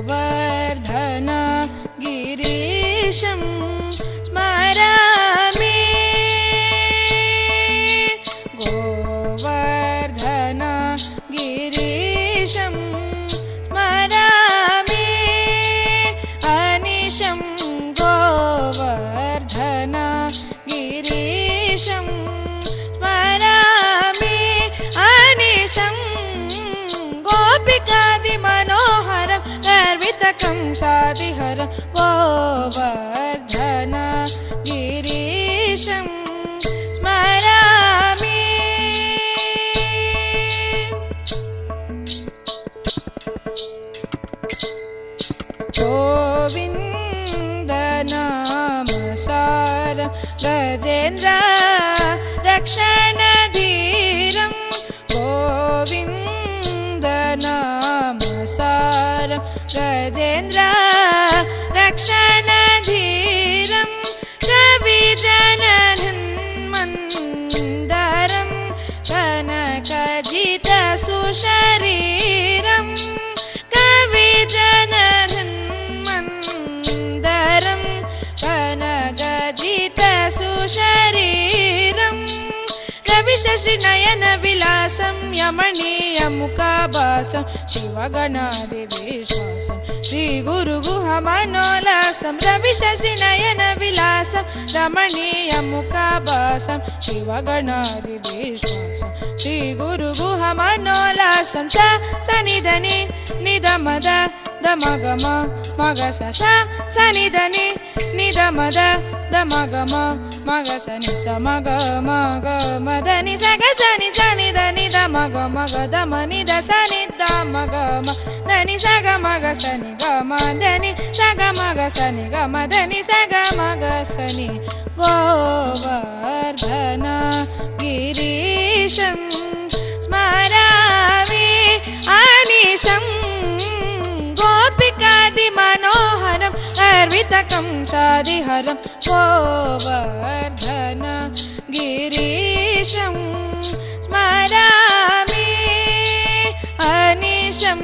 गोवर्धन गिरीशं स्मरामि गोवर्धन गिरीशं स्मरामि अनिशं गोवर्धन गिरीशं स्मरामि अनिशं गोपिकादिमनोहरं गर्वितकंसादिहरं गोवर्धन गिरीशं स्मरामि गोविन्दनामसारं गजेन्द्र रक्षणधीरं गोविन्दनामसारं गजेन्द्र रक्षणधीरं कविजनन्मन्दरं कनकजितसुशरीरं कविजनन्मन्दरं कनकजितसुशरीरं रविशशिनयनविलासं यमनीयमुखाभासं शिवगणादिविश्वासं श्रीगुरुगुहमनोल्लासं रविशशिनयनविलासं रमणीयमुखाभासं शिवगणादिविश्वासं श्रीगुरुगुहमनोल्लासं स सनिधनि निधमद दमगम मगस सनिधनि निधमद दमगम मगस निसमग मग मदनि सगसनि सनिधनि दमग मग दमनि दसनि दमग దని సగ మగ సని గ మదని సగ మగ సని గ మదని సగ మగ సని గోవర్ధన గిరీశం స్మరామి అనిశం గోపికాది మనోహరం గర్వితకంసాదిహరం గోవర్ధన గిరీశం స్మరామి అనిశం